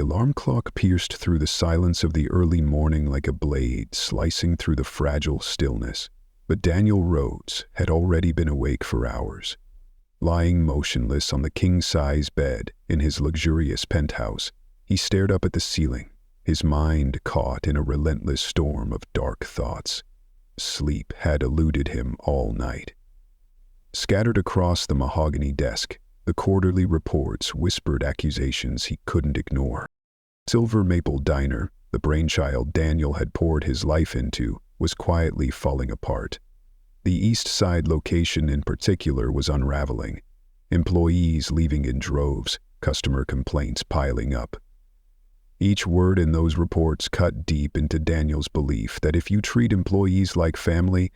alarm clock pierced through the silence of the early morning like a blade, slicing through the fragile stillness. But Daniel Rhodes had already been awake for hours. Lying motionless on the king-size bed in his luxurious penthouse, he stared up at the ceiling, his mind caught in a relentless storm of dark thoughts. Sleep had eluded him all night. Scattered across the mahogany desk, the quarterly reports whispered accusations he couldn't ignore. Silver Maple Diner, the brainchild Daniel had poured his life into, was quietly falling apart. The East Side location in particular was unraveling. Employees leaving in droves, customer complaints piling up. Each word in those reports cut deep into Daniel's belief that if you treat employees like family,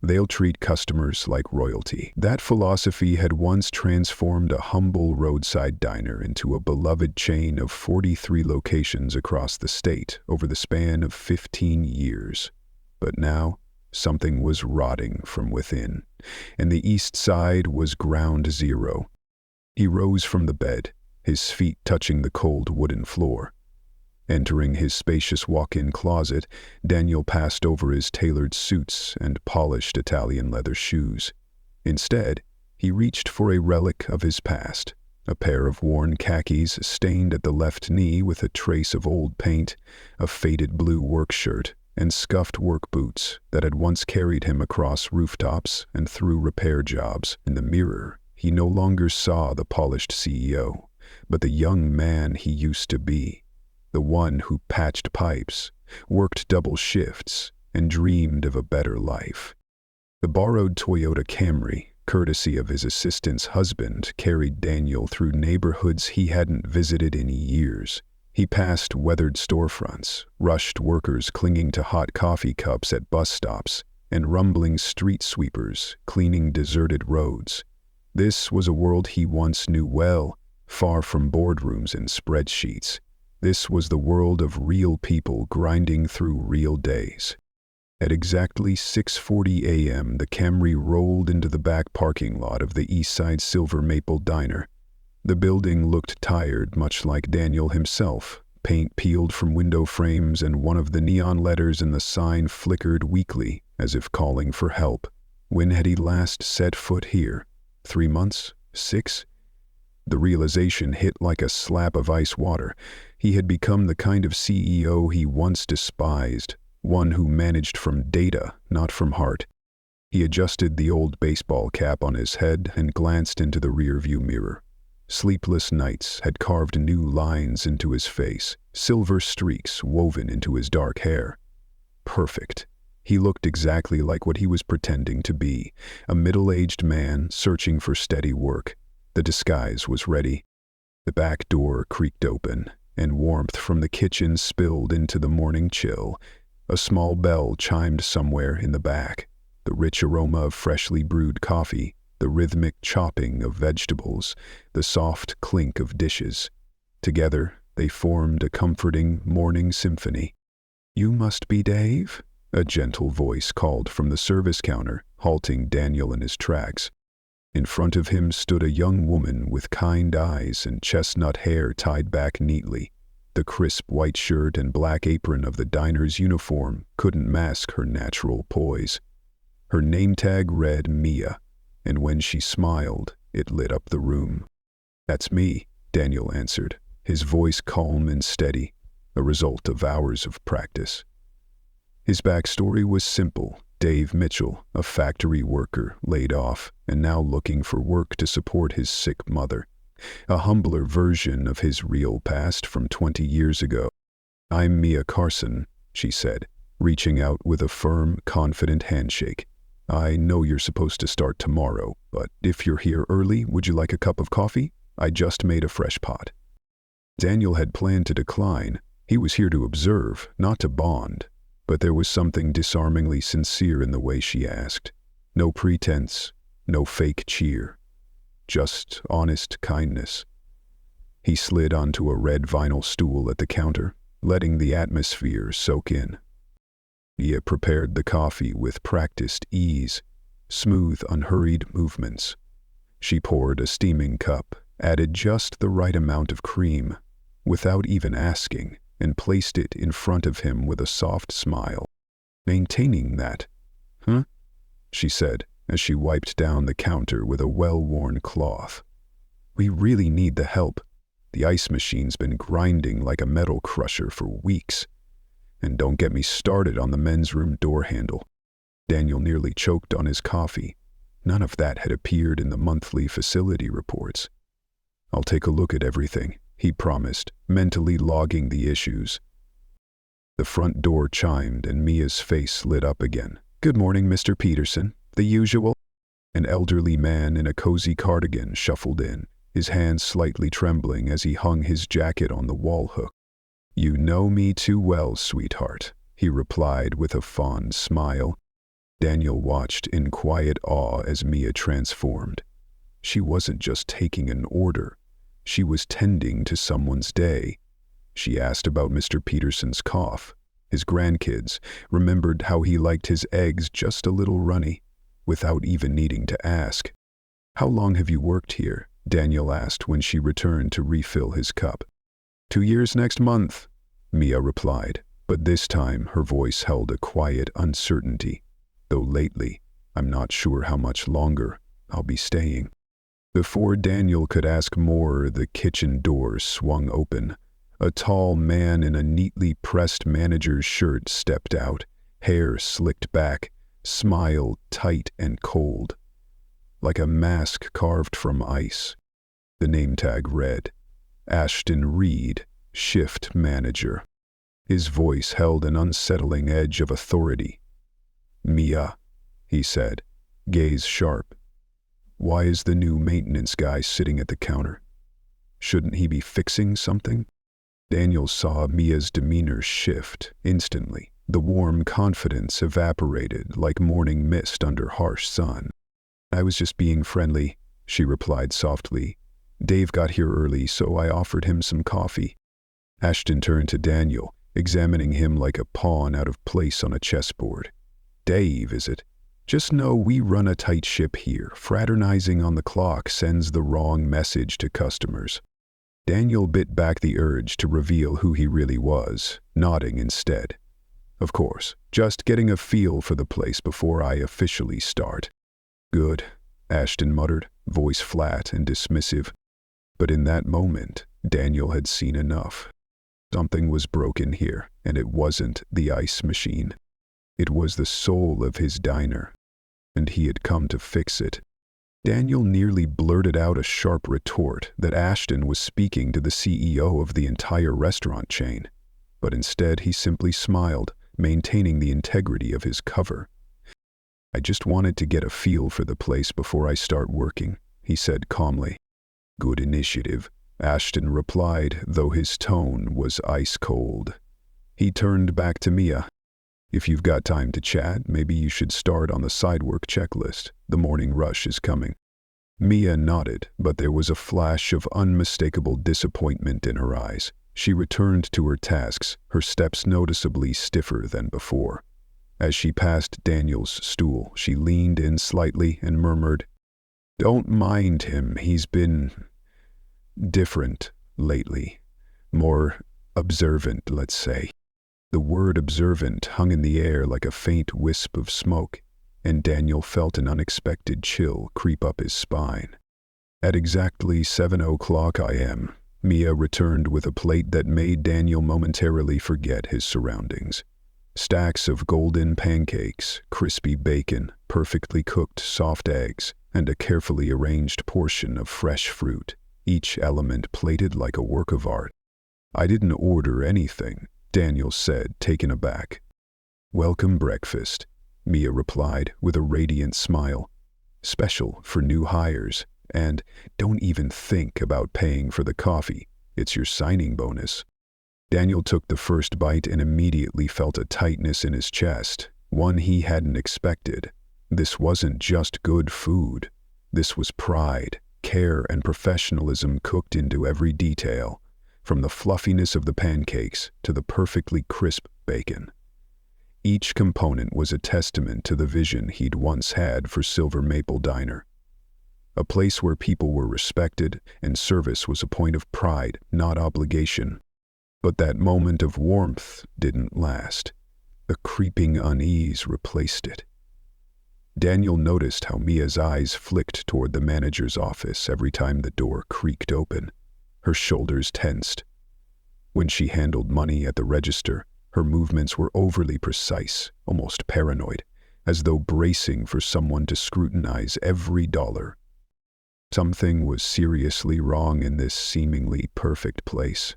they'll treat customers like royalty. That philosophy had once transformed a humble roadside diner into a beloved chain of 43 locations across the state over the span of 15 years. But now, something was rotting from within, and the East Side was ground zero. He rose from the bed, his feet touching the cold wooden floor. Entering his spacious walk-in closet, Daniel passed over his tailored suits and polished Italian leather shoes. Instead, he reached for a relic of his past, a pair of worn khakis stained at the left knee with a trace of old paint, a faded blue work shirt, and scuffed work boots that had once carried him across rooftops and through repair jobs. In the mirror, he no longer saw the polished CEO, but the young man he used to be. The one who patched pipes, worked double shifts, and dreamed of a better life. The borrowed Toyota Camry, courtesy of his assistant's husband, carried Daniel through neighborhoods he hadn't visited in years. He passed weathered storefronts, rushed workers clinging to hot coffee cups at bus stops, and rumbling street sweepers cleaning deserted roads. This was a world he once knew well, far from boardrooms and spreadsheets. This was the world of real people grinding through real days. At exactly 6:40 a.m., the Camry rolled into the back parking lot of the Eastside Silver Maple Diner. The building looked tired, much like Daniel himself. Paint peeled from window frames, and one of the neon letters in the sign flickered weakly, as if calling for help. When had he last set foot here? 3 months? 6? The realization hit like a slap of ice water. He had become the kind of CEO he once despised, one who managed from data, not from heart. He adjusted the old baseball cap on his head and glanced into the rearview mirror. Sleepless nights had carved new lines into his face, silver streaks woven into his dark hair. Perfect. He looked exactly like what he was pretending to be, a middle-aged man searching for steady work. The disguise was ready. The back door creaked open, and warmth from the kitchen spilled into the morning chill. A small bell chimed somewhere in the back. The rich aroma of freshly brewed coffee, the rhythmic chopping of vegetables, the soft clink of dishes. Together, they formed a comforting morning symphony. "You must be Dave?" a gentle voice called from the service counter, halting Daniel in his tracks. In front of him stood a young woman with kind eyes and chestnut hair tied back neatly. The crisp white shirt and black apron of the diner's uniform couldn't mask her natural poise. Her name tag read Mia, and when she smiled, it lit up the room. "That's me," Daniel answered, his voice calm and steady, a result of hours of practice. His backstory was simple. Dave Mitchell, a factory worker, laid off and now looking for work to support his sick mother. A humbler version of his real past from 20 years ago. "I'm Mia Carson," she said, reaching out with a firm, confident handshake. "I know you're supposed to start tomorrow, but if you're here early, would you like a cup of coffee? I just made a fresh pot." Daniel had planned to decline. He was here to observe, not to bond. But there was something disarmingly sincere in the way she asked. No pretense, no fake cheer. Just honest kindness. He slid onto a red vinyl stool at the counter, letting the atmosphere soak in. Mia prepared the coffee with practiced ease, smooth, unhurried movements. She poured a steaming cup, added just the right amount of cream, without even asking, and placed it in front of him with a soft smile. Maintaining that. Huh? She said, as she wiped down the counter with a well-worn cloth. We really need the help. The ice machine's been grinding like a metal crusher for weeks. And don't get me started on the men's room door handle. Daniel nearly choked on his coffee. None of that had appeared in the monthly facility reports. I'll take a look at everything, he promised, mentally logging the issues. The front door chimed and Mia's face lit up again. Good morning, Mr. Peterson. The usual? An elderly man in a cozy cardigan shuffled in, his hands slightly trembling as he hung his jacket on the wall hook. You know me too well, sweetheart, he replied with a fond smile. Daniel watched in quiet awe as Mia transformed. She wasn't just taking an order. She was tending to someone's day. She asked about Mr. Peterson's cough, his grandkids, remembered how he liked his eggs just a little runny, without even needing to ask. How long have you worked here? Daniel asked when she returned to refill his cup. 2 years next month, Mia replied, but this time her voice held a quiet uncertainty. Though lately, I'm not sure how much longer I'll be staying. Before Daniel could ask more, the kitchen door swung open. A tall man in a neatly pressed manager's shirt stepped out, hair slicked back, smile tight and cold, like a mask carved from ice. The name tag read, Ashton Reed, Shift Manager. His voice held an unsettling edge of authority. Mia, he said, gaze sharp. Why is the new maintenance guy sitting at the counter? Shouldn't he be fixing something? Daniel saw Mia's demeanor shift instantly. The warm confidence evaporated like morning mist under harsh sun. I was just being friendly, she replied softly. Dave got here early, so I offered him some coffee. Ashton turned to Daniel, examining him like a pawn out of place on a chessboard. Dave, is it? Just know we run a tight ship here. Fraternizing on the clock sends the wrong message to customers. Daniel bit back the urge to reveal who he really was, nodding instead. Of course, just getting a feel for the place before I officially start. Good, Ashton muttered, voice flat and dismissive. But in that moment, Daniel had seen enough. Something was broken here, and it wasn't the ice machine. It was the soul of his diner, and he had come to fix it. Daniel nearly blurted out a sharp retort that Ashton was speaking to the CEO of the entire restaurant chain, but instead he simply smiled, maintaining the integrity of his cover. I just wanted to get a feel for the place before I start working, he said calmly. Good initiative, Ashton replied, though his tone was ice cold. He turned back to Mia. If you've got time to chat, maybe you should start on the side work checklist. The morning rush is coming. Mia nodded, but there was a flash of unmistakable disappointment in her eyes. She returned to her tasks, her steps noticeably stiffer than before. As she passed Daniel's stool, she leaned in slightly and murmured, Don't mind him, he's been different lately. More observant, let's say. The word observant hung in the air like a faint wisp of smoke, and Daniel felt an unexpected chill creep up his spine. At exactly 7:00 a.m., Mia returned with a plate that made Daniel momentarily forget his surroundings. Stacks of golden pancakes, crispy bacon, perfectly cooked soft eggs, and a carefully arranged portion of fresh fruit, each element plated like a work of art. I didn't order anything, Daniel said, taken aback. Welcome breakfast, Mia replied with a radiant smile. Special for new hires, and don't even think about paying for the coffee. It's your signing bonus. Daniel took the first bite and immediately felt a tightness in his chest, one he hadn't expected. This wasn't just good food. This was pride, care, and professionalism cooked into every detail, from the fluffiness of the pancakes to the perfectly crisp bacon. Each component was a testament to the vision he'd once had for Silver Maple Diner. a place where people were respected and service was a point of pride, not obligation. But that moment of warmth didn't last. A creeping unease replaced it. Daniel noticed how Mia's eyes flicked toward the manager's office every time the door creaked open. Her shoulders tensed. When she handled money at the register, her movements were overly precise, almost paranoid, as though bracing for someone to scrutinize every dollar. Something was seriously wrong in this seemingly perfect place,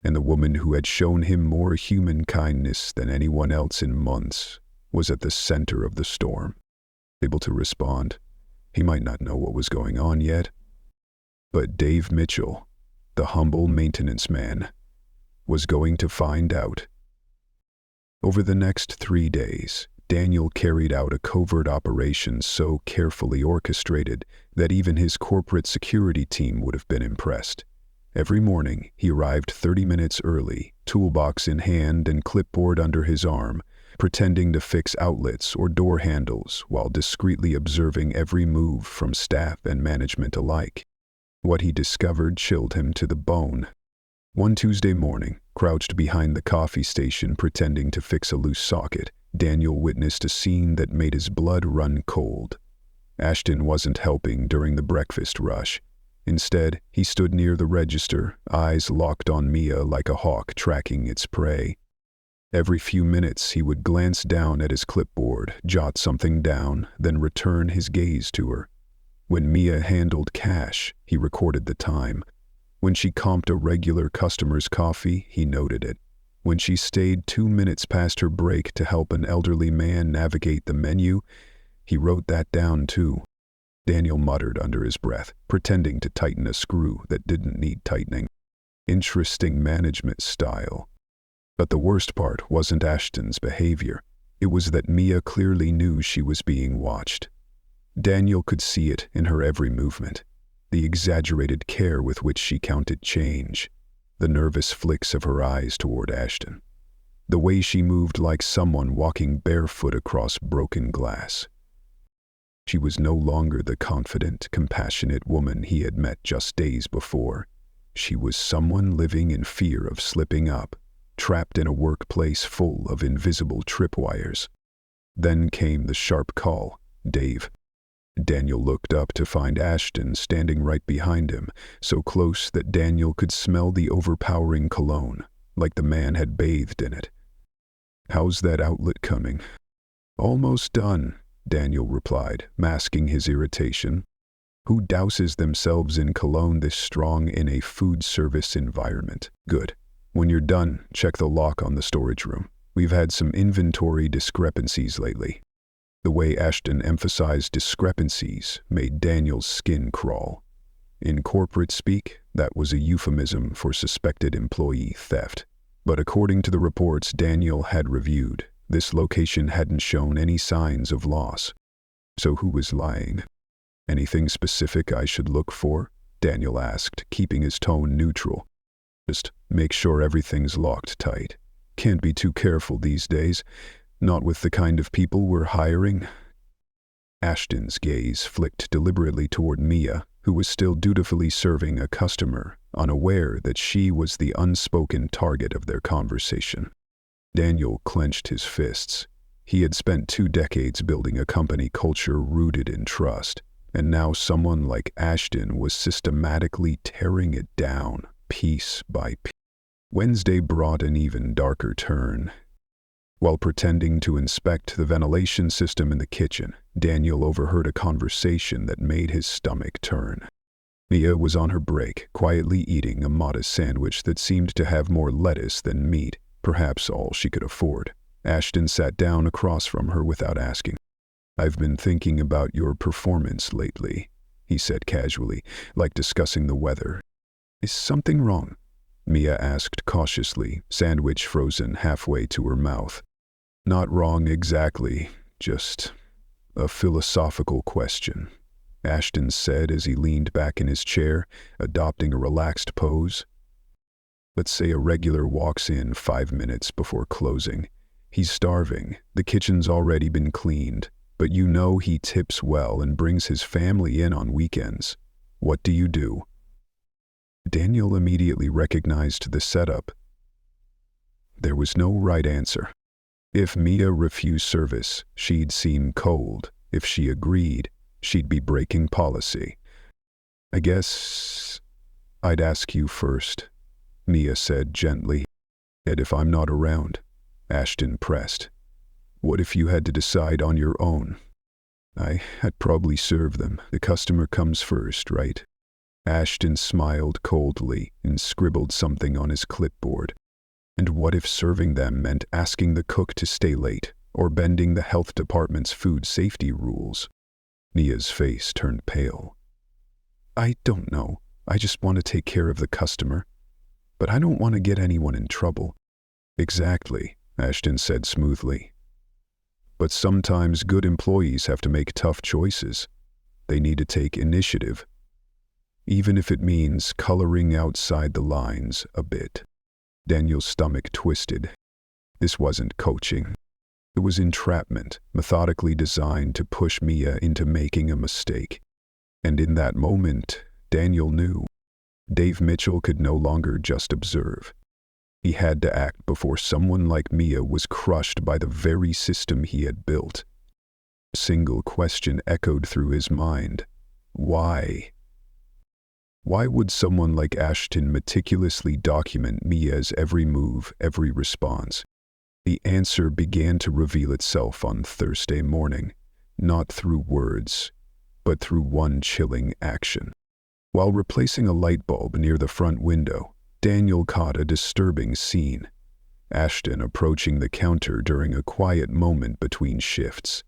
and the woman who had shown him more human kindness than anyone else in months was at the center of the storm. Able to respond, he might not know what was going on yet, but Dave Mitchell, the humble maintenance man, was going to find out. Over the next 3 days, Daniel carried out a covert operation so carefully orchestrated that even his corporate security team would have been impressed. Every morning, he arrived 30 minutes early, toolbox in hand and clipboard under his arm, pretending to fix outlets or door handles while discreetly observing every move from staff and management alike. What he discovered chilled him to the bone. One Tuesday morning, crouched behind the coffee station pretending to fix a loose socket, Daniel witnessed a scene that made his blood run cold. Ashton wasn't helping during the breakfast rush. Instead, he stood near the register, eyes locked on Mia like a hawk tracking its prey. Every few minutes, he would glance down at his clipboard, jot something down, then return his gaze to her. When Mia handled cash, he recorded the time. When she comped a regular customer's coffee, he noted it. When she stayed 2 minutes past her break to help an elderly man navigate the menu, he wrote that down too. Daniel muttered under his breath, pretending to tighten a screw that didn't need tightening. Interesting management style. But the worst part wasn't Ashton's behavior. It was that Mia clearly knew she was being watched. Daniel could see it in her every movement. The exaggerated care with which she counted change. The nervous flicks of her eyes toward Ashton. The way she moved like someone walking barefoot across broken glass. She was no longer the confident, compassionate woman he had met just days before. She was someone living in fear of slipping up, trapped in a workplace full of invisible tripwires. Then came the sharp call, Dave. Daniel looked up to find Ashton standing right behind him, so close that Daniel could smell the overpowering cologne, like the man had bathed in it. "How's that outlet coming?" "Almost done," Daniel replied, masking his irritation. Who douses themselves in cologne this strong in a food service environment? Good. When you're done, check the lock on the storage room. We've had some inventory discrepancies lately. The way Ashton emphasized discrepancies made Daniel's skin crawl. In corporate speak, that was a euphemism for suspected employee theft. But according to the reports Daniel had reviewed, this location hadn't shown any signs of loss. So who was lying? "Anything specific I should look for?" Daniel asked, keeping his tone neutral. "Just make sure everything's locked tight. Can't be too careful these days, not with the kind of people we're hiring." Ashton's gaze flicked deliberately toward Mia, who was still dutifully serving a customer, unaware that she was the unspoken target of their conversation. Daniel clenched his fists. He had spent 2 decades building a company culture rooted in trust, and now someone like Ashton was systematically tearing it down, piece by piece. Wednesday brought an even darker turn. While pretending to inspect the ventilation system in the kitchen, Daniel overheard a conversation that made his stomach turn. Mia was on her break, quietly eating a modest sandwich that seemed to have more lettuce than meat, perhaps all she could afford. Ashton sat down across from her without asking. "I've been thinking about your performance lately," he said casually, like discussing the weather. "Is something wrong?" Mia asked cautiously, sandwich frozen halfway to her mouth. "Not wrong exactly, just a philosophical question," Ashton said as he leaned back in his chair, adopting a relaxed pose. "Let's say a regular walks in 5 minutes before closing. He's starving, the kitchen's already been cleaned, But you know he tips well and brings his family in on weekends. What do you do?" Daniel immediately recognized the setup. There was no right answer. If Mia refused service, she'd seem cold. If she agreed, she'd be breaking policy. "I guess I'd ask you first," Mia said gently. "And if I'm not around," Ashton pressed. "What if you had to decide on your own?" I'd probably serve them. The customer comes first, right?" Ashton smiled coldly and scribbled something on his clipboard. "And what if serving them meant asking the cook to stay late, or bending the health department's food safety rules?" Mia's face turned pale. "I don't know. I just want to take care of the customer. But I don't want to get anyone in trouble." "Exactly," Ashton said smoothly. "But sometimes good employees have to make tough choices. They need to take initiative, even if it means coloring outside the lines a bit." Daniel's stomach twisted. This wasn't coaching. It was entrapment, methodically designed to push Mia into making a mistake. And in that moment, Daniel knew. Dave Mitchell could no longer just observe. He had to act before someone like Mia was crushed by the very system he had built. A single question echoed through his mind. Why? Why would someone like Ashton meticulously document Mia's every move, every response? The answer began to reveal itself on Thursday morning, not through words, but through one chilling action. While replacing a light bulb near the front window, Daniel caught a disturbing scene. Ashton approaching the counter during a quiet moment between shifts.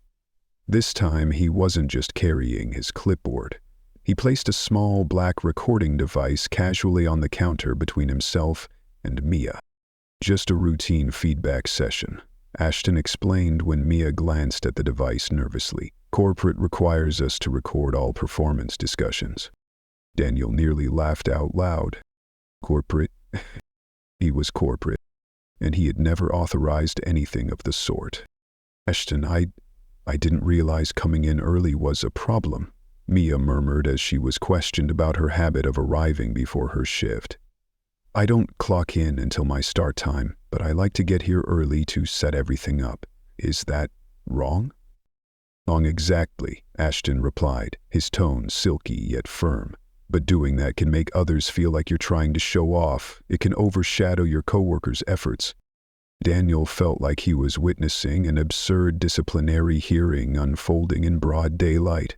This time he wasn't just carrying his clipboard. He placed a small black recording device casually on the counter between himself and Mia. "Just a routine feedback session," Ashton explained when Mia glanced at the device nervously. "Corporate requires us to record all performance discussions." Daniel nearly laughed out loud. Corporate? He was corporate, and he had never authorized anything of the sort. "Ashton, I didn't realize coming in early was a problem," Mia murmured as she was questioned about her habit of arriving before her shift. "I don't clock in until my start time, but I like to get here early to set everything up. Is that wrong?" "Wrong exactly," Ashton replied, his tone silky yet firm. "But doing that can make others feel like you're trying to show off. It can overshadow your coworkers' efforts." Daniel felt like he was witnessing an absurd disciplinary hearing unfolding in broad daylight.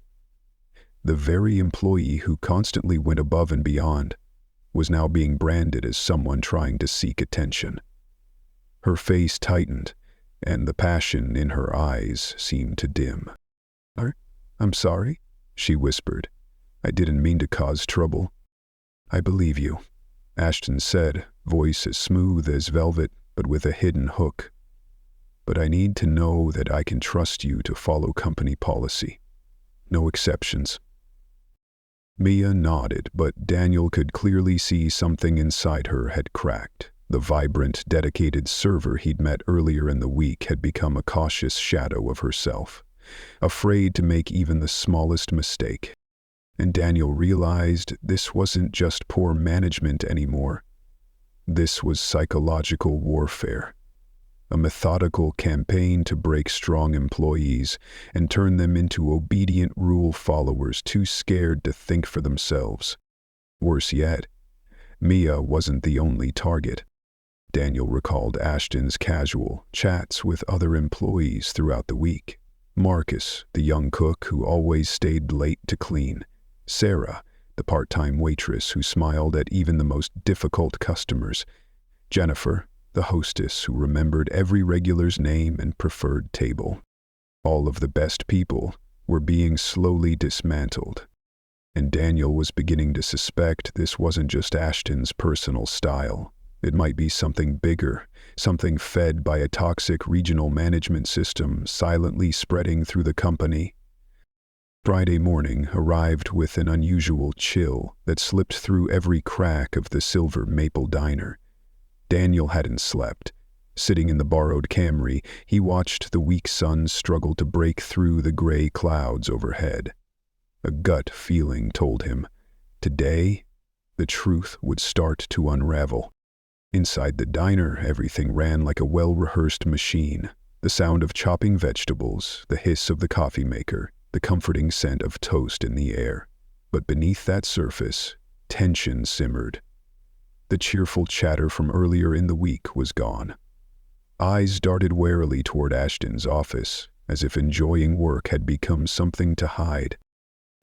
The very employee who constantly went above and beyond was now being branded as someone trying to seek attention. Her face tightened, and the passion in her eyes seemed to dim. I'm sorry," she whispered. "I didn't mean to cause trouble." "I believe you," Ashton said, voice as smooth as velvet but with a hidden hook. "But I need to know that I can trust you to follow company policy. No exceptions." Mia nodded, but Daniel could clearly see something inside her had cracked. The vibrant, dedicated server he'd met earlier in the week had become a cautious shadow of herself, afraid to make even the smallest mistake. And Daniel realized this wasn't just poor management anymore. This was psychological warfare. A methodical campaign to break strong employees and turn them into obedient rule followers too scared to think for themselves. Worse yet, Mia wasn't the only target. Daniel recalled Ashton's casual chats with other employees throughout the week. Marcus, the young cook who always stayed late to clean. Sarah, the part-time waitress who smiled at even the most difficult customers. Jennifer, the hostess who remembered every regular's name and preferred table. All of the best people were being slowly dismantled. And Daniel was beginning to suspect this wasn't just Ashton's personal style. It might be something bigger, something fed by a toxic regional management system silently spreading through the company. Friday morning arrived with an unusual chill that slipped through every crack of the silver maple diner. Daniel hadn't slept, Sitting in the borrowed Camry, he watched the weak sun struggle to break through the gray clouds overhead. A gut feeling told him, today, the truth would start to unravel. Inside the diner, everything ran like a well-rehearsed machine. The sound of chopping vegetables, the hiss of the coffee maker, the comforting scent of toast in the air. But beneath that surface, tension simmered. The cheerful chatter from earlier in the week was gone. Eyes darted warily toward Ashton's office, as if enjoying work had become something to hide.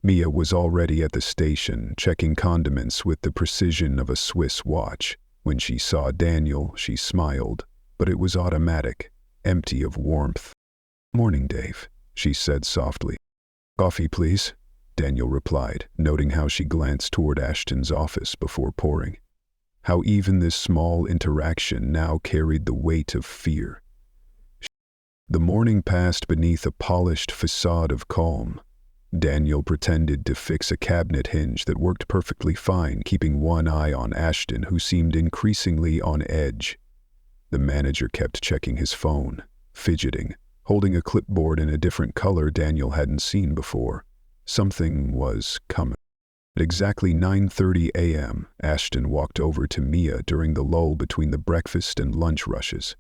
Mia was already at the station, checking condiments with the precision of a Swiss watch. When she saw Daniel, she smiled, but it was automatic, empty of warmth. "Morning, Dave," she said softly. "Coffee, please," Daniel replied, noting how she glanced toward Ashton's office before pouring. How even this small interaction now carried the weight of fear. The morning passed beneath a polished facade of calm. Daniel pretended to fix a cabinet hinge that worked perfectly fine, keeping one eye on Ashton, who seemed increasingly on edge. The manager kept checking his phone, fidgeting, holding a clipboard in a different color Daniel hadn't seen before. Something was coming. At exactly 9:30 a.m., Ashton walked over to Mia during the lull between the breakfast and lunch rushes.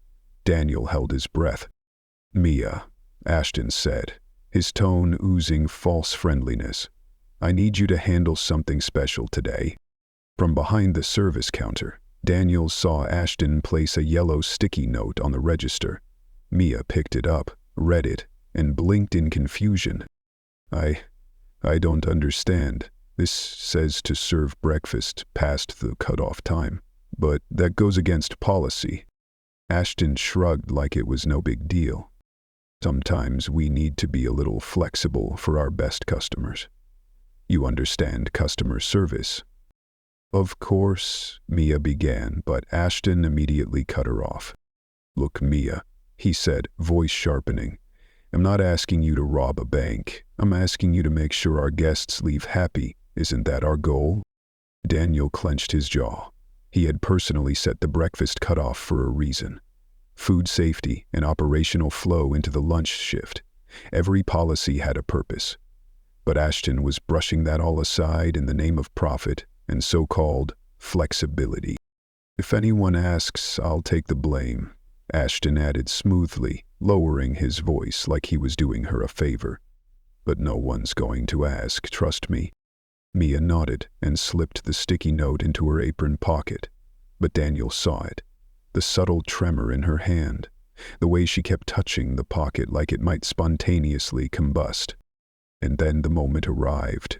Daniel held his breath. "Mia," Ashton said, his tone oozing false friendliness, "I need you to handle something special today." From behind the service counter, Daniel saw Ashton place a yellow sticky note on the register. Mia picked it up, read it, and blinked in confusion. I don't understand. This says to serve breakfast past the cutoff time, but that goes against policy." Ashton shrugged like it was no big deal. "Sometimes we need to be a little flexible for our best customers. You understand customer service." "Of course," Mia began, but Ashton immediately cut her off. "Look, Mia," he said, voice sharpening, "I'm not asking you to rob a bank. I'm asking you to make sure our guests leave happy. Isn't that our goal?" Daniel clenched his jaw. He had personally set the breakfast cutoff for a reason. Food safety and operational flow into the lunch shift. Every policy had a purpose. But Ashton was brushing that all aside in the name of profit and so-called flexibility. "If anyone asks, I'll take the blame," Ashton added smoothly, lowering his voice like he was doing her a favor. "But no one's going to ask, trust me." Mia nodded and slipped the sticky note into her apron pocket. But Daniel saw it. The subtle tremor in her hand. The way she kept touching the pocket like it might spontaneously combust. And then the moment arrived.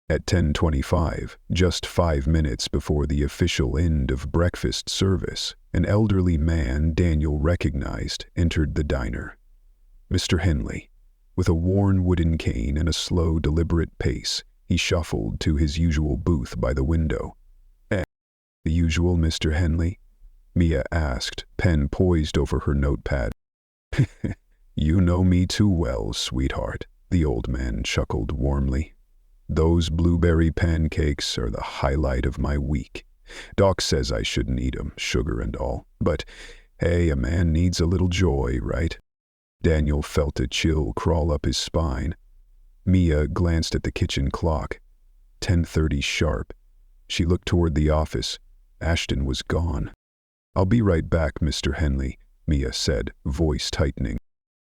At 10:25, just 5 minutes before the official end of breakfast service, an elderly man Daniel recognized entered the diner. Mr. Henley. With a worn wooden cane and a slow, deliberate pace, he shuffled to his usual booth by the window. "The usual, Mr. Henley?" Mia asked, pen poised over her notepad. "You know me too well, sweetheart," the old man chuckled warmly. "Those blueberry pancakes are the highlight of my week. Doc says I shouldn't eat 'em, sugar and all. But, hey, a man needs a little joy, right?" Daniel felt a chill crawl up his spine. Mia glanced at the kitchen clock. 10:30 sharp. She looked toward the office. Ashton was gone. "I'll be right back, Mr. Henley," Mia said, voice tightening.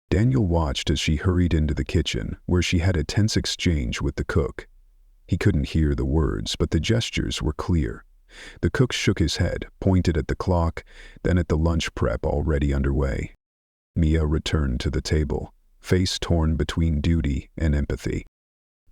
Daniel watched as she hurried into the kitchen, where she had a tense exchange with the cook. He couldn't hear the words, but the gestures were clear. The cook shook his head, pointed at the clock, then at the lunch prep already underway. Mia returned to the table, face torn between duty and empathy.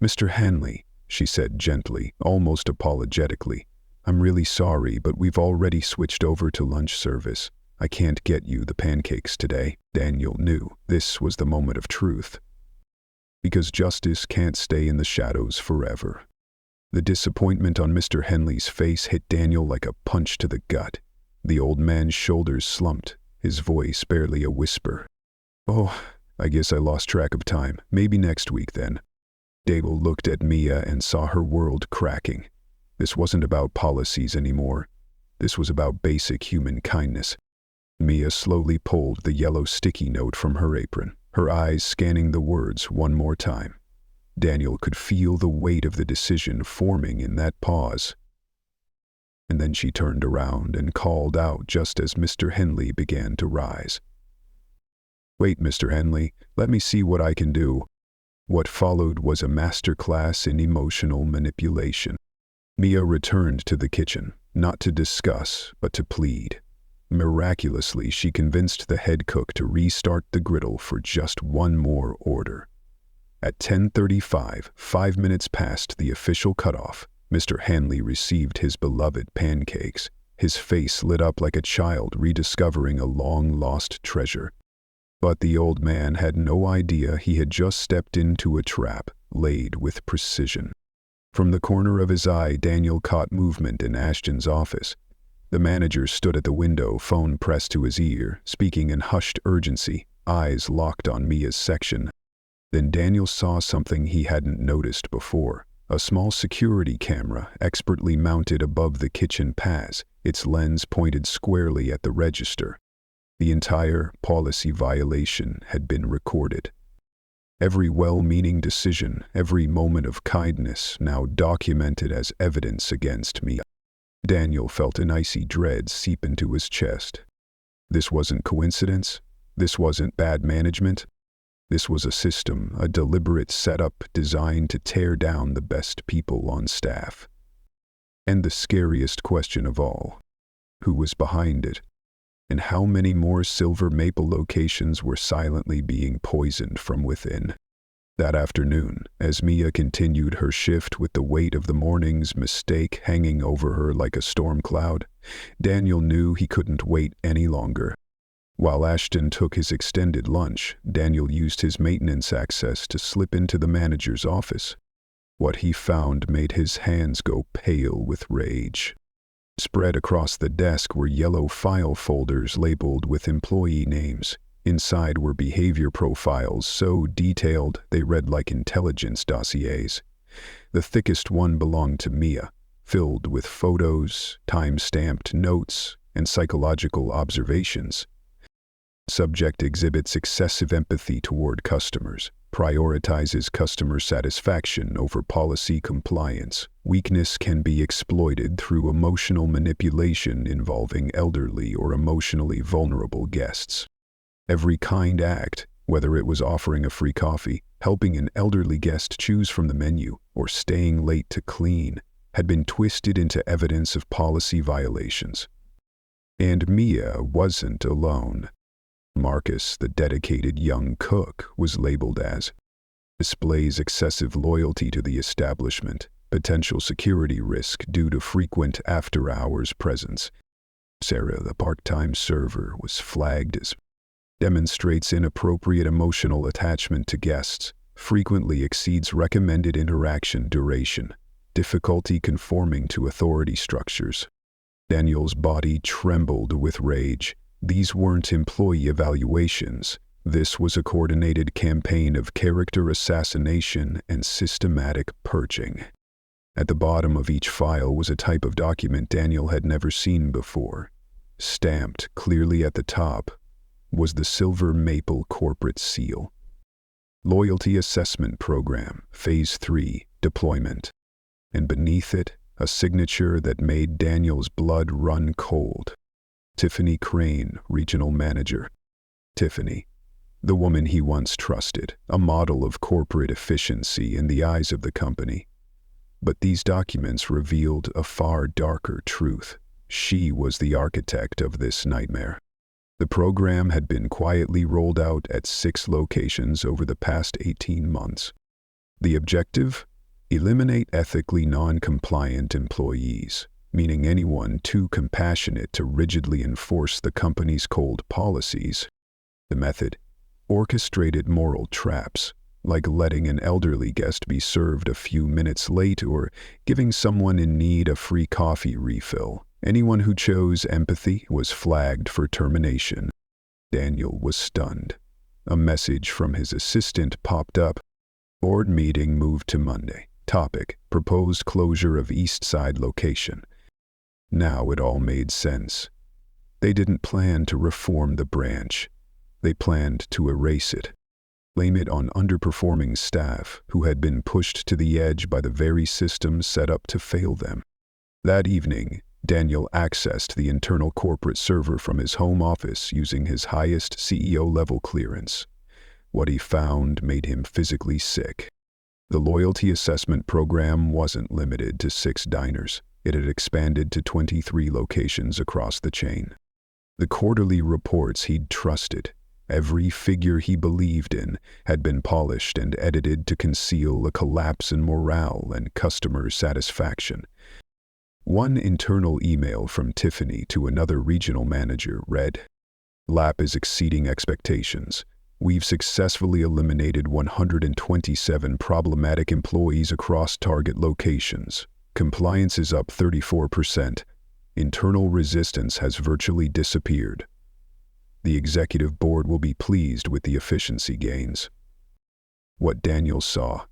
"Mr. Henley," she said gently, almost apologetically, "I'm really sorry, but we've already switched over to lunch service. I can't get you the pancakes today." Daniel knew this was the moment of truth. Because justice can't stay in the shadows forever. The disappointment on Mr. Henley's face hit Daniel like a punch to the gut. The old man's shoulders slumped, his voice barely a whisper. "Oh, I guess I lost track of time. Maybe next week then." Daniel looked at Mia and saw her world cracking. This wasn't about policies anymore. This was about basic human kindness. Mia slowly pulled the yellow sticky note from her apron, her eyes scanning the words one more time. Daniel could feel the weight of the decision forming in that pause. And then she turned around and called out just as Mr. Henley began to rise. "Wait, Mr. Henley, let me see what I can do." What followed was a masterclass in emotional manipulation. Mia returned to the kitchen, not to discuss, but to plead. Miraculously, she convinced the head cook to restart the griddle for just one more order. At 10:35, 5 minutes past the official cutoff, Mr. Hanley received his beloved pancakes. His face lit up like a child rediscovering a long-lost treasure. But the old man had no idea he had just stepped into a trap laid with precision. From the corner of his eye, Daniel caught movement in Ashton's office. The manager stood at the window, phone pressed to his ear, speaking in hushed urgency, eyes locked on Mia's section. Then Daniel saw something he hadn't noticed before. A small security camera, expertly mounted above the kitchen pass, its lens pointed squarely at the register. The entire policy violation had been recorded. Every well-meaning decision, every moment of kindness, now documented as evidence against Mia. Daniel felt an icy dread seep into his chest. This wasn't coincidence. This wasn't bad management. This was a system, a deliberate setup designed to tear down the best people on staff. And the scariest question of all, who was behind it? And how many more Silver Maple locations were silently being poisoned from within? That afternoon, as Mia continued her shift with the weight of the morning's mistake hanging over her like a storm cloud, Daniel knew he couldn't wait any longer. While Ashton took his extended lunch, Daniel used his maintenance access to slip into the manager's office. What he found made his hands go pale with rage. Spread across the desk were yellow file folders labeled with employee names. Inside were behavior profiles so detailed they read like intelligence dossiers. The thickest one belonged to Mia, filled with photos, time-stamped notes, and psychological observations. Subject exhibits excessive empathy toward customers, prioritizes customer satisfaction over policy compliance. Weakness can be exploited through emotional manipulation involving elderly or emotionally vulnerable guests. Every kind act, whether it was offering a free coffee, helping an elderly guest choose from the menu, or staying late to clean, had been twisted into evidence of policy violations. And Mia wasn't alone. Marcus, the dedicated young cook, was labeled as displays excessive loyalty to the establishment, potential security risk due to frequent after-hours presence. Sarah, the part-time server, was flagged as demonstrates inappropriate emotional attachment to guests, frequently exceeds recommended interaction duration, difficulty conforming to authority structures. Daniel's body trembled with rage. These weren't employee evaluations. This was a coordinated campaign of character assassination and systematic purging. At the bottom of each file was a type of document Daniel had never seen before. Stamped clearly at the top was the Silver Maple corporate seal. Loyalty Assessment Program, Phase 3, Deployment. And beneath it, a signature that made Daniel's blood run cold. Tiffany Crane, Regional Manager. Tiffany, the woman he once trusted, a model of corporate efficiency in the eyes of the company. But these documents revealed a far darker truth. She was the architect of this nightmare. The program had been quietly rolled out at 6 locations over the past 18 months. The objective? Eliminate ethically non-compliant employees, meaning anyone too compassionate to rigidly enforce the company's cold policies. The method? Orchestrated moral traps, like letting an elderly guest be served a few minutes late or giving someone in need a free coffee refill. Anyone who chose empathy was flagged for termination. Daniel was stunned. A message from his assistant popped up. Board meeting moved to Monday. Topic: proposed closure of East Side location. Now it all made sense. They didn't plan to reform the branch. They planned to erase it. Blame it on underperforming staff who had been pushed to the edge by the very system set up to fail them. That evening, Daniel accessed the internal corporate server from his home office using his highest CEO-level clearance. What he found made him physically sick. The loyalty assessment program wasn't limited to 6 diners. It had expanded to 23 locations across the chain. The quarterly reports he'd trusted, every figure he believed in, had been polished and edited to conceal a collapse in morale and customer satisfaction. One internal email from Tiffany to another regional manager read, "Lap is exceeding expectations. We've successfully eliminated 127 problematic employees across target locations. Compliance is up 34%. Internal resistance has virtually disappeared. The executive board will be pleased with the efficiency gains." What Daniel saw: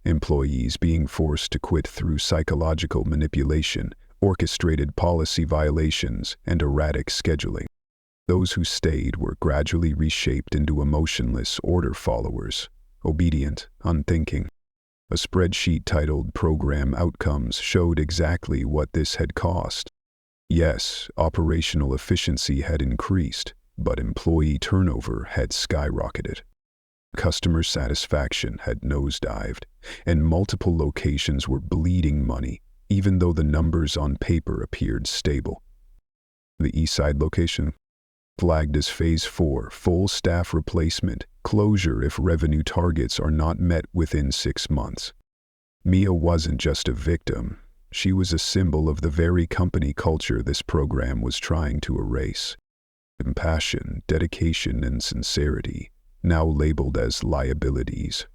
employees being forced to quit through psychological manipulation, orchestrated policy violations, and erratic scheduling. Those who stayed were gradually reshaped into emotionless order followers, obedient, unthinking. A spreadsheet titled Program Outcomes showed exactly what this had cost. Yes, operational efficiency had increased, but employee turnover had skyrocketed. Customer satisfaction had nosedived, and multiple locations were bleeding money, even though the numbers on paper appeared stable. The Eastside location, flagged as Phase 4, full staff replacement, closure if revenue targets are not met within 6 months. Mia wasn't just a victim. She was a symbol of the very company culture this program was trying to erase. Compassion, dedication, and sincerity, now labeled as liabilities.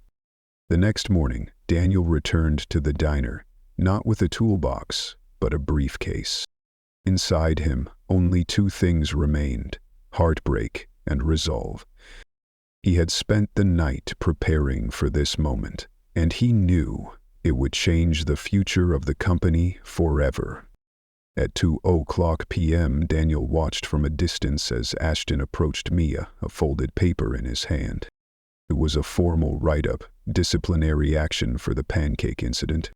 The next morning, Daniel returned to the diner, not with a toolbox, but a briefcase. Inside him, only 2 things remained: heartbreak and resolve. He had spent the night preparing for this moment, and he knew it would change the future of the company forever. At 2:00 p.m., Daniel watched from a distance as Ashton approached Mia, a folded paper in his hand. It was a formal write-up, disciplinary action for the pancake incident.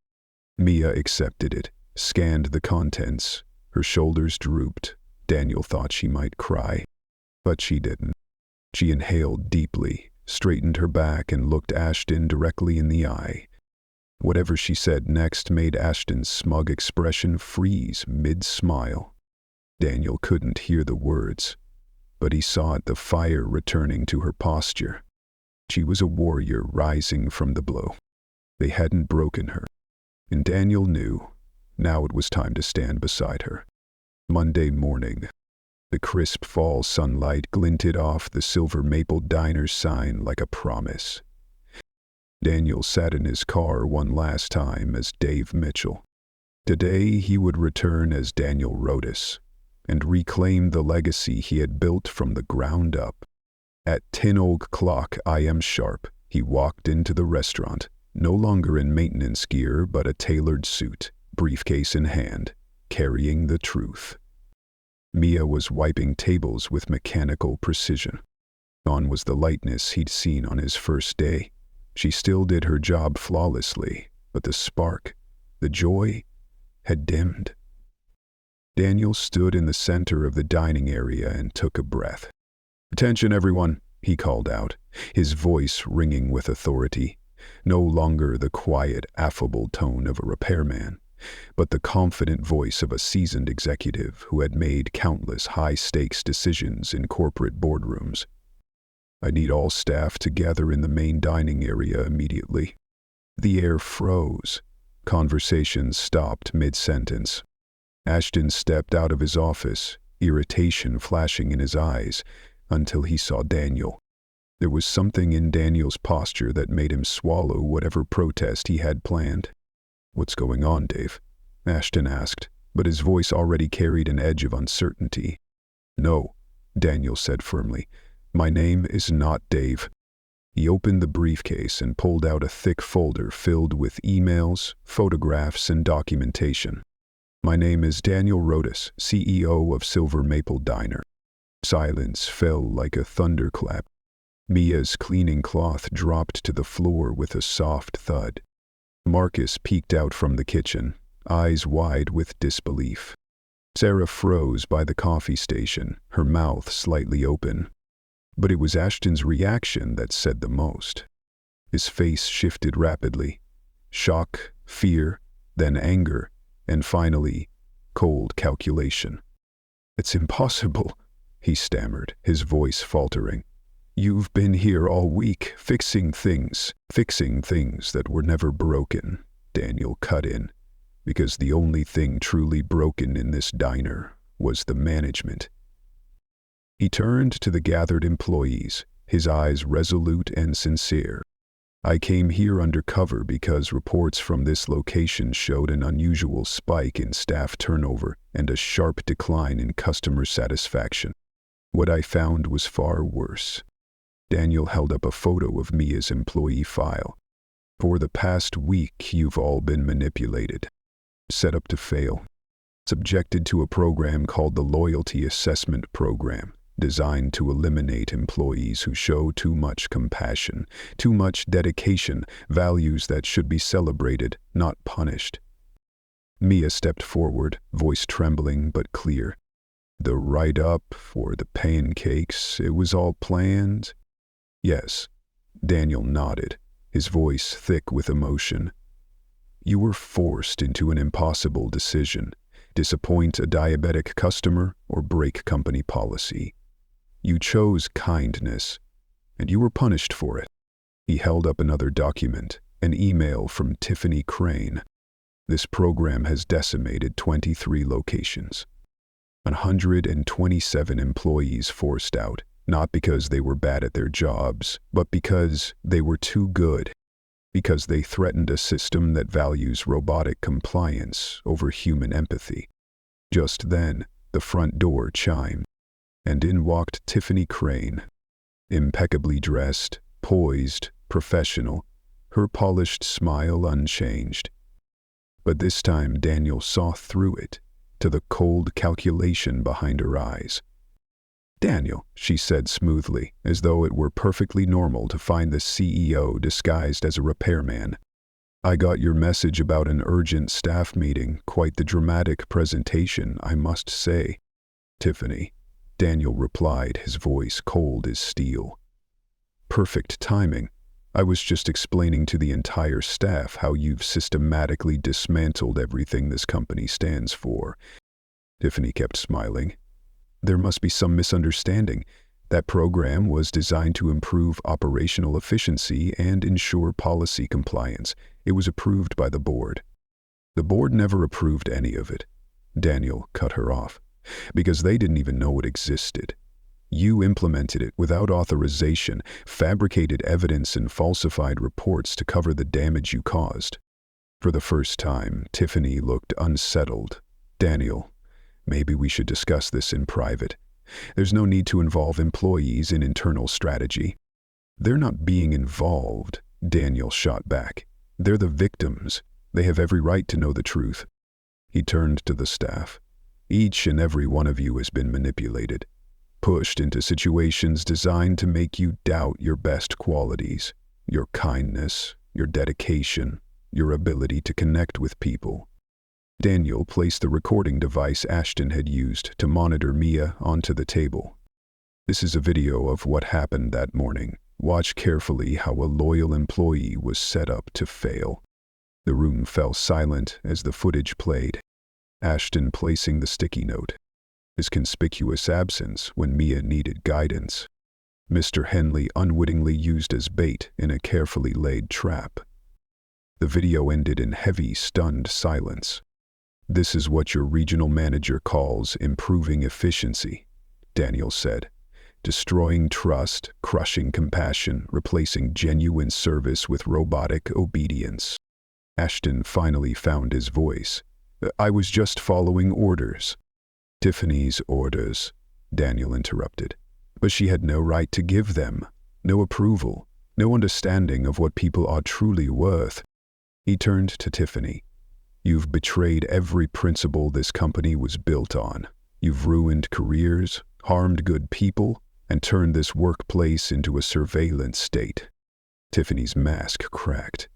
Mia accepted it, scanned the contents. Her shoulders drooped. Daniel thought she might cry, but she didn't. She inhaled deeply, straightened her back, and looked Ashton directly in the eye. Whatever she said next made Ashton's smug expression freeze mid-smile. Daniel couldn't hear the words, but he saw the fire returning to her posture. She was a warrior rising from the blow. They hadn't broken her, and Daniel knew now it was time to stand beside her. Monday morning. The crisp fall sunlight glinted off the silver maple diner's sign like a promise. Daniel sat in his car one last time as Dave Mitchell. Today he would return as Daniel Rodas and reclaim the legacy he had built from the ground up. At 10:00 a.m. sharp, he walked into the restaurant, no longer in maintenance gear but a tailored suit, briefcase in hand, carrying the truth. Mia was wiping tables with mechanical precision. Gone was the lightness he'd seen on his first day. She still did her job flawlessly, but the spark, the joy, had dimmed. Daniel stood in the center of the dining area and took a breath. "Attention, everyone," he called out, his voice ringing with authority. No longer the quiet, affable tone of a repairman, but the confident voice of a seasoned executive who had made countless high-stakes decisions in corporate boardrooms. "I need all staff to gather in the main dining area immediately." The air froze. Conversations stopped mid-sentence. Ashton stepped out of his office, irritation flashing in his eyes, until he saw Daniel. There was something in Daniel's posture that made him swallow whatever protest he had planned. "What's going on, Dave?" Ashton asked, but his voice already carried an edge of uncertainty. "No," Daniel said firmly. "My name is not Dave." He opened the briefcase and pulled out a thick folder filled with emails, photographs, and documentation. My name is Daniel Rodas, CEO of Silver Maple Diner. Silence fell like a thunderclap. Mia's cleaning cloth dropped to the floor with a soft thud. Marcus peeked out from the kitchen, eyes wide with disbelief. Sarah froze by the coffee station, her mouth slightly open. But it was Ashton's reaction that said the most. His face shifted rapidly. Shock, fear, then anger, and finally, cold calculation. "It's impossible," he stammered, his voice faltering. "You've been here all week, fixing things that were never broken," Daniel cut in, because the only thing truly broken in this diner was the management. He turned to the gathered employees, his eyes resolute and sincere. "I came here undercover because reports from this location showed an unusual spike in staff turnover and a sharp decline in customer satisfaction. What I found was far worse." Daniel held up a photo of Mia's employee file. "For the past week, you've all been manipulated, set up to fail, subjected to a program called the Loyalty Assessment Program, designed to eliminate employees who show too much compassion, too much dedication, values that should be celebrated, not punished." Mia stepped forward, voice trembling but clear. "The write-up for the pancakes, it was all planned?" "Yes." Daniel nodded, his voice thick with emotion. "You were forced into an impossible decision: disappoint a diabetic customer or break company policy. You chose kindness, and you were punished for it." He held up another document, an email from Tiffany Crane. "This program has decimated 23 locations. 127 employees forced out, not because they were bad at their jobs, but because they were too good, because they threatened a system that values robotic compliance over human empathy." Just then, the front door chimed, and in walked Tiffany Crane. Impeccably dressed, poised, professional, her polished smile unchanged. But this time Daniel saw through it, to the cold calculation behind her eyes. "Daniel," she said smoothly, as though it were perfectly normal to find the CEO disguised as a repairman. "I got your message about an urgent staff meeting, quite the dramatic presentation, I must say." "Tiffany," Daniel replied, his voice cold as steel. "Perfect timing. I was just explaining to the entire staff how you've systematically dismantled everything this company stands for." Tiffany kept smiling. "There must be some misunderstanding. That program was designed to improve operational efficiency and ensure policy compliance. It was approved by the board." "The board never approved any of it," Daniel cut her off, "because they didn't even know it existed. You implemented it without authorization, fabricated evidence and falsified reports to cover the damage you caused." For the first time, Tiffany looked unsettled. "Daniel, maybe we should discuss this in private. There's no need to involve employees in internal strategy." "They're not being involved," Daniel shot back. "They're the victims. They have every right to know the truth." He turned to the staff. "Each and every one of you has been manipulated, pushed into situations designed to make you doubt your best qualities, your kindness, your dedication, your ability to connect with people." Daniel placed the recording device Ashton had used to monitor Mia onto the table. "This is a video of what happened that morning. Watch carefully how a loyal employee was set up to fail." The room fell silent as the footage played, Ashton placing the sticky note, his conspicuous absence when Mia needed guidance. Mr. Henley unwittingly used as bait in a carefully laid trap. The video ended in heavy, stunned silence. "This is what your regional manager calls improving efficiency," Daniel said. "Destroying trust, crushing compassion, replacing genuine service with robotic obedience." Ashton finally found his voice. "I was just following orders." "Tiffany's orders," Daniel interrupted. "But she had no right to give them, no approval, no understanding of what people are truly worth." He turned to Tiffany. You've betrayed every principle this company was built on. You've ruined careers, harmed good people, and turned this workplace into a surveillance state. Tiffany's mask cracked.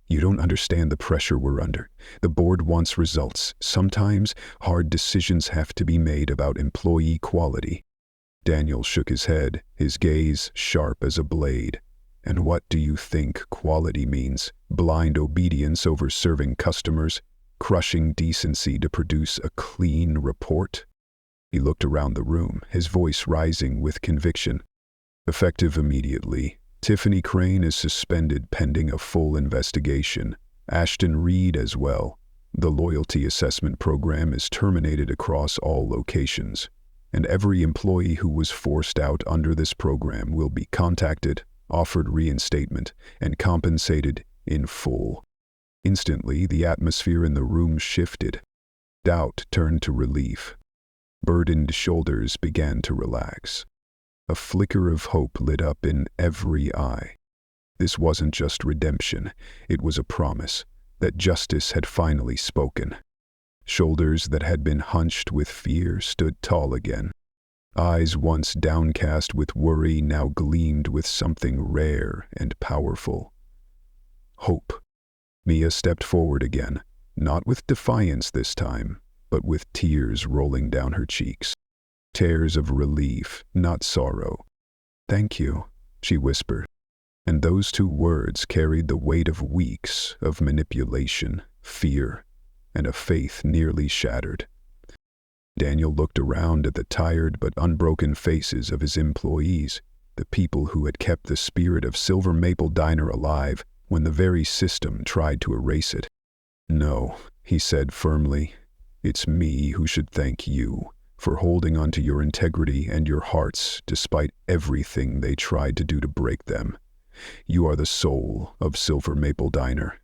You don't understand the pressure we're under. The board wants results. Sometimes hard decisions have to be made about employee quality. Daniel shook his head, his gaze sharp as a blade. And what do you think quality means? Blind obedience over serving customers? Crushing decency to produce a clean report? He looked around the room, his voice rising with conviction. Effective immediately, Tiffany Crane is suspended pending a full investigation. Ashton Reed as well. The loyalty assessment program is terminated across all locations, and every employee who was forced out under this program will be contacted, offered reinstatement, and compensated in full. Instantly, the atmosphere in the room shifted. Doubt turned to relief. Burdened shoulders began to relax. A flicker of hope lit up in every eye. This wasn't just redemption, it was a promise that justice had finally spoken. Shoulders that had been hunched with fear stood tall again. Eyes once downcast with worry now gleamed with something rare and powerful. Hope. Mia stepped forward again, not with defiance this time, but with tears rolling down her cheeks. Tears of relief, not sorrow. "Thank you," she whispered, and those two words carried the weight of weeks of manipulation, fear, and a faith nearly shattered. Daniel looked around at the tired but unbroken faces of his employees, the people who had kept the spirit of Silver Maple Diner alive when the very system tried to erase it. "No," he said firmly, "it's me who should thank you for holding on to your integrity and your hearts despite everything they tried to do to break them. You are the soul of Silver Maple Diner,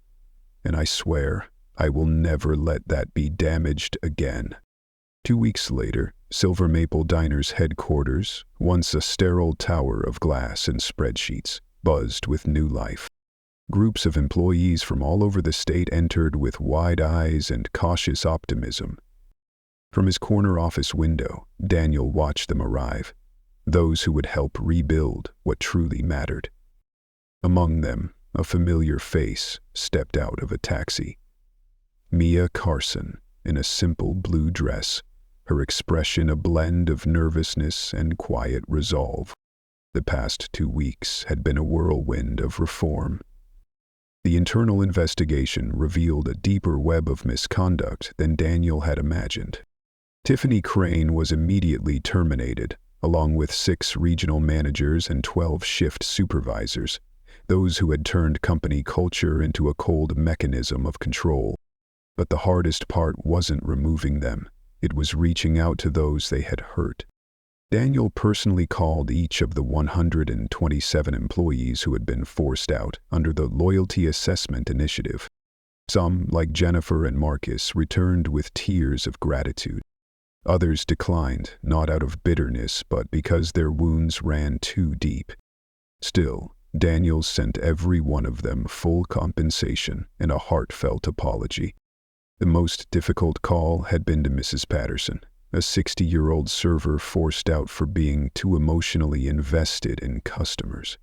and I swear I will never let that be damaged again." 2 weeks later, Silver Maple Diner's headquarters, once a sterile tower of glass and spreadsheets, buzzed with new life. Groups of employees from all over the state entered with wide eyes and cautious optimism. From his corner office window, Daniel watched them arrive, those who would help rebuild what truly mattered. Among them, a familiar face stepped out of a taxi. Mia Carson, in a simple blue dress, her expression a blend of nervousness and quiet resolve. The past 2 weeks had been a whirlwind of reform. The internal investigation revealed a deeper web of misconduct than Daniel had imagined. Tiffany Crane was immediately terminated, along with 6 regional managers and 12 shift supervisors, those who had turned company culture into a cold mechanism of control. But the hardest part wasn't removing them. It was reaching out to those they had hurt. Daniel personally called each of the 127 employees who had been forced out under the Loyalty Assessment Initiative. Some, like Jennifer and Marcus, returned with tears of gratitude. Others declined, not out of bitterness, but because their wounds ran too deep. Still, Daniel sent every one of them full compensation and a heartfelt apology. The most difficult call had been to Mrs. Patterson, a 60-year-old server forced out for being too emotionally invested in customers.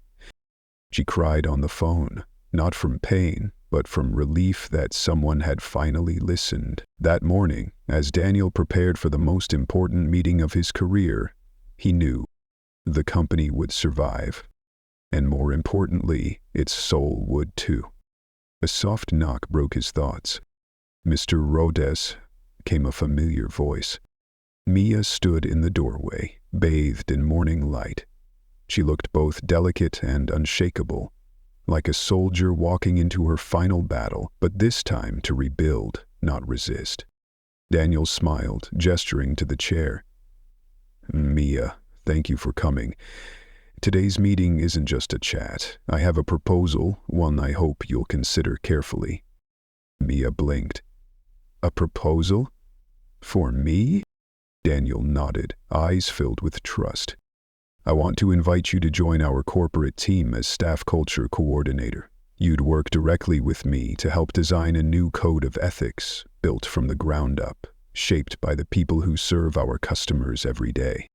She cried on the phone, not from pain, but from relief that someone had finally listened. That morning, as Daniel prepared for the most important meeting of his career, he knew the company would survive. And more importantly, its soul would too. A soft knock broke his thoughts. "Mr. Rhodes," came a familiar voice. Mia stood in the doorway, bathed in morning light. She looked both delicate and unshakable, like a soldier walking into her final battle, but this time to rebuild, not resist. Daniel smiled, gesturing to the chair. "Mia, thank you for coming. Today's meeting isn't just a chat. I have a proposal, one I hope you'll consider carefully." Mia blinked. "A proposal? For me?" Daniel nodded, eyes filled with trust. "I want to invite you to join our corporate team as staff culture coordinator. You'd work directly with me to help design a new code of ethics built from the ground up, shaped by the people who serve our customers every day.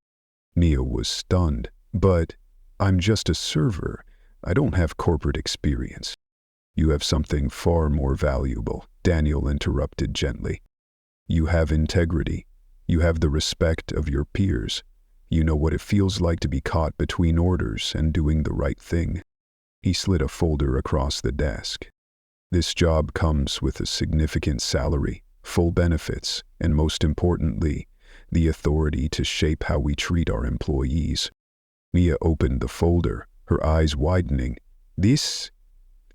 Mia was stunned. But I'm just a server. I don't have corporate experience. You have something far more valuable, Daniel interrupted gently. You have integrity. You have the respect of your peers. You know what it feels like to be caught between orders and doing the right thing. He slid a folder across the desk. This job comes with a significant salary, full benefits, and most importantly, the authority to shape how we treat our employees. Mia opened the folder, her eyes widening. This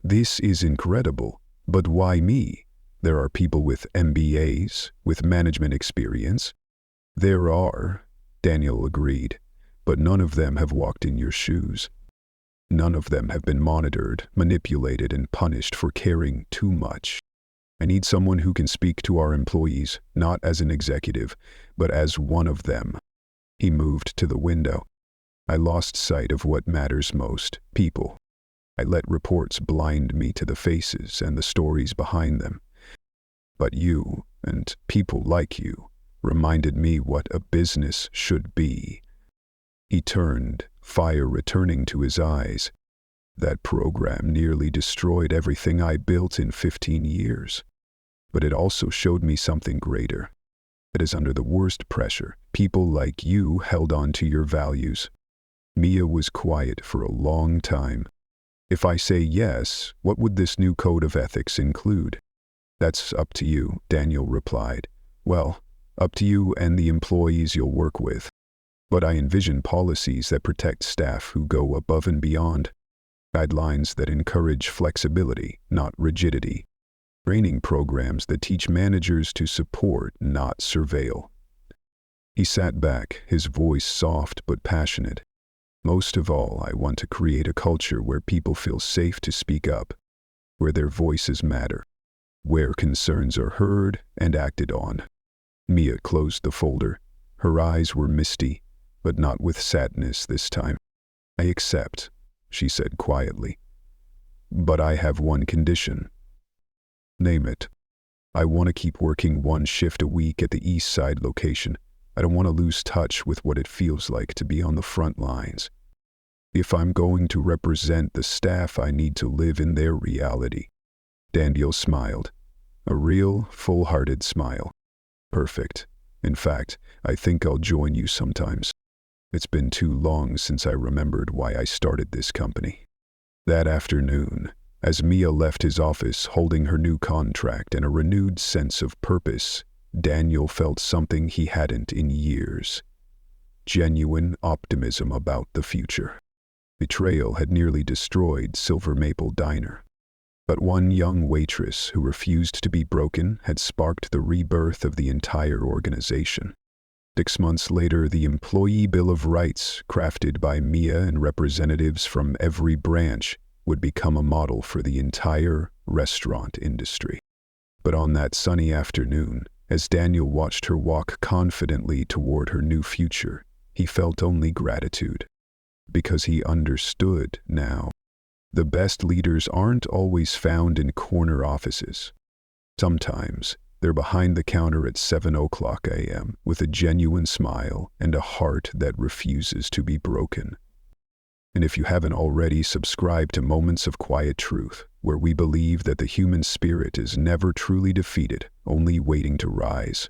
is incredible. But why me? There are people with MBAs, with management experience. There are, Daniel agreed, but none of them have walked in your shoes. None of them have been monitored, manipulated, and punished for caring too much. I need someone who can speak to our employees, not as an executive, but as one of them. He moved to the window. I lost sight of what matters most, people. I let reports blind me to the faces and the stories behind them. But you, and people like you, reminded me what a business should be. He turned, fire returning to his eyes. That program nearly destroyed everything I built in 15 years. But it also showed me something greater. That is under the worst pressure, people like you held on to your values. Mia was quiet for a long time. If I say yes, what would this new code of ethics include? That's up to you, Daniel replied. Well, up to you and the employees you'll work with. But I envision policies that protect staff who go above and beyond. Guidelines that encourage flexibility, not rigidity. Training programs that teach managers to support, not surveil. He sat back, his voice soft but passionate. Most of all, I want to create a culture where people feel safe to speak up, where their voices matter, where concerns are heard and acted on. Mia closed the folder. Her eyes were misty, but not with sadness this time. I accept, she said quietly. But I have one condition. Name it. I want to keep working one shift a week at the East Side location. I don't want to lose touch with what it feels like to be on the front lines. If I'm going to represent the staff, I need to live in their reality. Daniel smiled. A real, full-hearted smile. Perfect. In fact, I think I'll join you sometimes. It's been too long since I remembered why I started this company. That afternoon, as Mia left his office holding her new contract and a renewed sense of purpose, Daniel felt something he hadn't in years. Genuine optimism about the future. Betrayal had nearly destroyed Silver Maple Diner. But one young waitress who refused to be broken had sparked the rebirth of the entire organization. 6 months later, the Employee Bill of Rights, crafted by Mia and representatives from every branch, would become a model for the entire restaurant industry. But on that sunny afternoon, as Daniel watched her walk confidently toward her new future, he felt only gratitude. Because he understood now. The best leaders aren't always found in corner offices. Sometimes they're behind the counter at 7:00 a.m. with a genuine smile and a heart that refuses to be broken. And if you haven't already, subscribe to Moments of Quiet Truth, where we believe that the human spirit is never truly defeated, only waiting to rise.